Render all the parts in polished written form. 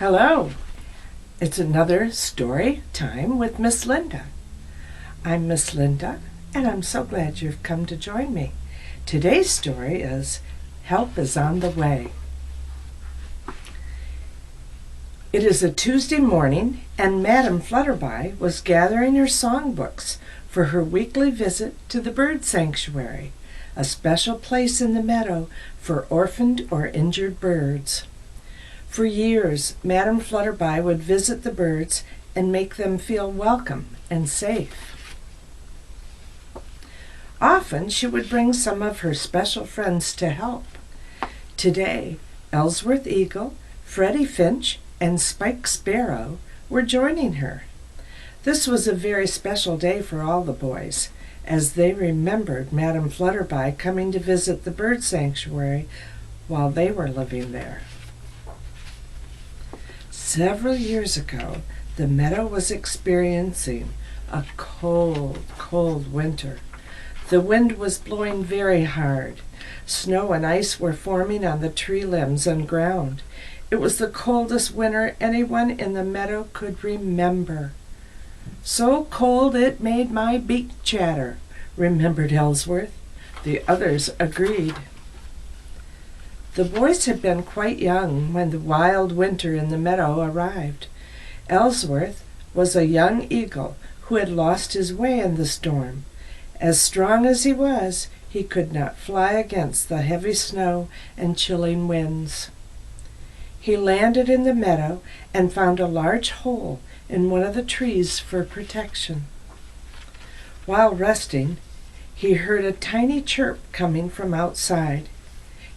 Hello, it's another story time with Miss Linda. I'm Miss Linda, and I'm so glad you've come to join me. Today's story is Help is on the Way. It is a Tuesday morning, and Madam Flutterby was gathering her songbooks for her weekly visit to the bird sanctuary, a special place in the meadow for orphaned or injured birds. For years, Madam Flutterby would visit the birds and make them feel welcome and safe. Often she would bring some of her special friends to help. Today, Ellsworth Eagle, Freddie Finch, and Spike Sparrow were joining her. This was a very special day for all the boys, as they remembered Madam Flutterby coming to visit the bird sanctuary while they were living there. Several years ago, the meadow was experiencing a cold winter. The wind was blowing very hard. Snow and ice were forming on the tree limbs and ground. It was the coldest winter anyone in the meadow could remember. "So cold it made my beak chatter," remembered Ellsworth. The others agreed. The boys had been quite young when the wild winter in the meadow arrived. Ellsworth was a young eagle who had lost his way in the storm. As strong as he was, he could not fly against the heavy snow and chilling winds. He landed in the meadow and found a large hole in one of the trees for protection. While resting, he heard a tiny chirp coming from outside.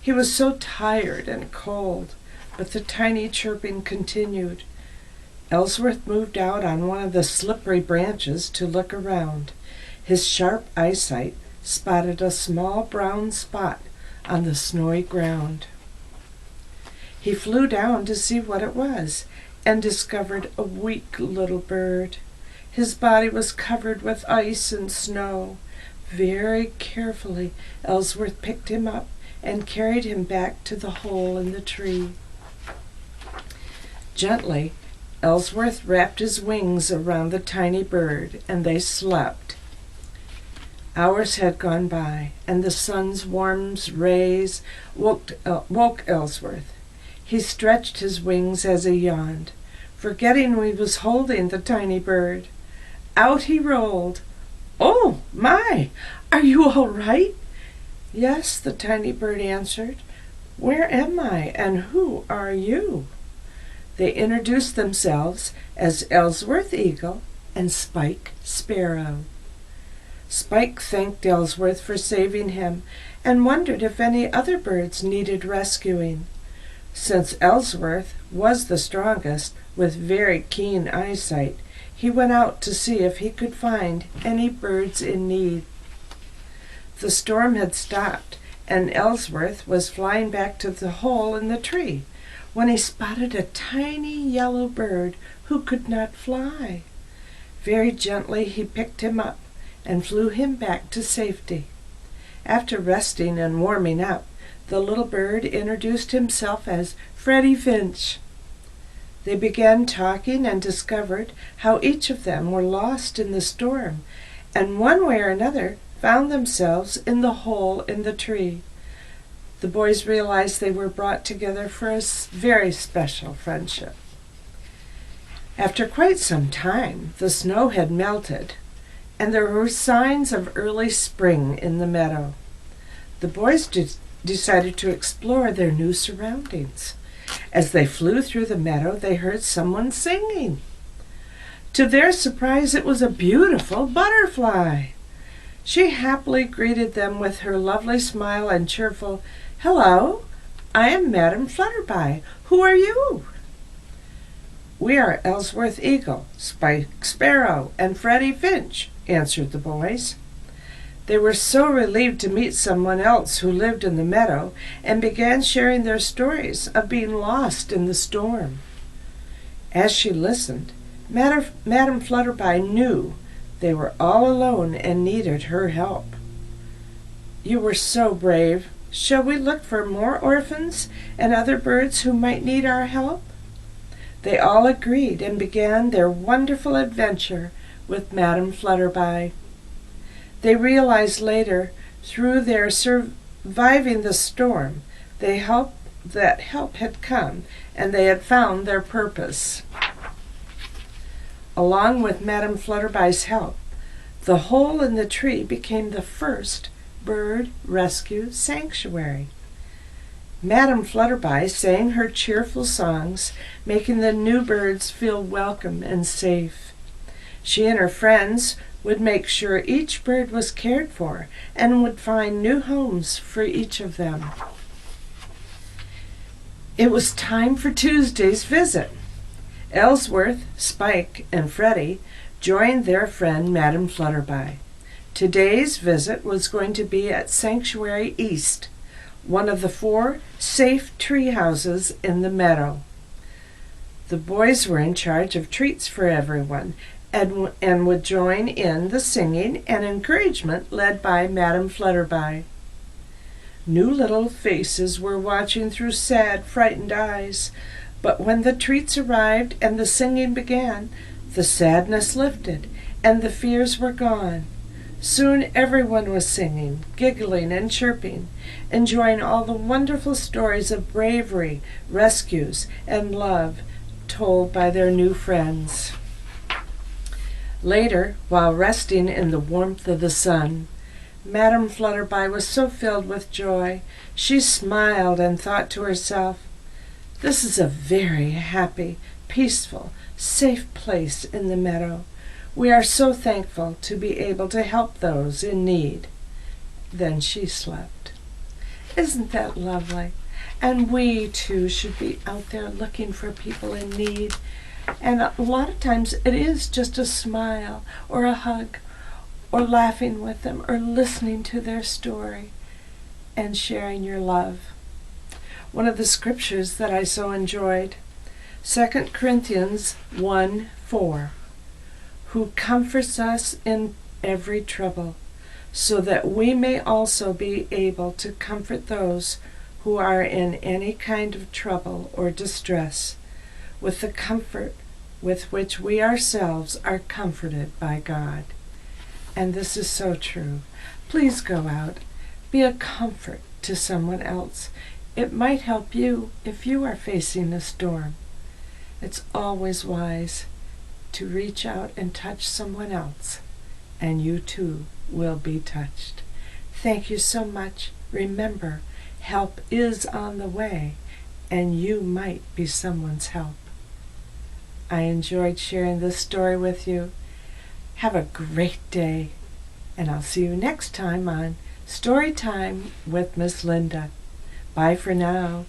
He was so tired and cold, but the tiny chirping continued. Ellsworth moved out on one of the slippery branches to look around. His sharp eyesight spotted a small brown spot on the snowy ground. He flew down to see what it was and discovered a weak little bird. His body was covered with ice and snow. Very carefully, Ellsworth picked him up and carried him back to the hole in the tree. Gently, Ellsworth wrapped his wings around the tiny bird, and they slept. Hours had gone by, and the sun's warm rays woke Ellsworth. He stretched his wings as he yawned, forgetting he was holding the tiny bird. Out he rolled. "Oh, my! Are you all right?" "Yes," the tiny bird answered. "Where am I, and who are you?" They introduced themselves as Ellsworth Eagle and Spike Sparrow. Spike thanked Ellsworth for saving him and wondered if any other birds needed rescuing. Since Ellsworth was the strongest, with very keen eyesight, he went out to see if he could find any birds in need. The storm had stopped, and Ellsworth was flying back to the hole in the tree when he spotted a tiny yellow bird who could not fly. Very gently he picked him up and flew him back to safety. After resting and warming up, the little bird introduced himself as Freddie Finch. They began talking and discovered how each of them were lost in the storm, and one way or another found themselves in the hole in the tree. The boys realized they were brought together for a very special friendship. After quite some time, the snow had melted, and there were signs of early spring in the meadow. The boys decided to explore their new surroundings. As they flew through the meadow, they heard someone singing. To their surprise, it was a beautiful butterfly. She happily greeted them with her lovely smile and cheerful, "Hello, I am Madam Flutterby. Who are you?" "We are Ellsworth Eagle, Spike Sparrow, and Freddie Finch," answered the boys. They were so relieved to meet someone else who lived in the meadow and began sharing their stories of being lost in the storm. As she listened, Madam Flutterby knew they were all alone and needed her help. "You were so brave. Shall we look for more orphans and other birds who might need our help?" They all agreed and began their wonderful adventure with Madame Flutterby. They realized later, through their surviving the storm, that help had come, and they had found their purpose. Along with Madame Flutterby's help, the hole in the tree became the first bird rescue sanctuary. Madame Flutterby sang her cheerful songs, making the new birds feel welcome and safe. She and her friends would make sure each bird was cared for and would find new homes for each of them. It was time for Tuesday's visit. Ellsworth, Spike, and Freddie joined their friend Madame Flutterby. Today's visit was going to be at Sanctuary East, one of the 4 safe tree houses in the meadow. The boys were in charge of treats for everyone and would join in the singing and encouragement led by Madame Flutterby. New little faces were watching through sad, frightened eyes, but when the treats arrived and the singing began, the sadness lifted and the fears were gone. Soon everyone was singing, giggling, and chirping, enjoying all the wonderful stories of bravery, rescues, and love told by their new friends. Later, while resting in the warmth of the sun, Madame Flutterby was so filled with joy, she smiled and thought to herself, "This is a very happy, peaceful, safe place in the meadow. We are so thankful to be able to help those in need." Then she slept. Isn't that lovely? And we, too, should be out there looking for people in need. And a lot of times it is just a smile or a hug or laughing with them or listening to their story and sharing your love. One of the scriptures that I so enjoyed, 2 Corinthians 1:4, who comforts us in every trouble, so that we may also be able to comfort those who are in any kind of trouble or distress, with the comfort with which we ourselves are comforted by God. And this is so true. Please go out. Be a comfort to someone else. It might help you if you are facing a storm. It's always wise to reach out and touch someone else, and you too will be touched. Thank you so much. Remember, help is on the way, and you might be someone's help. I enjoyed sharing this story with you. Have a great day, and I'll see you next time on Storytime with Miss Linda. Bye for now.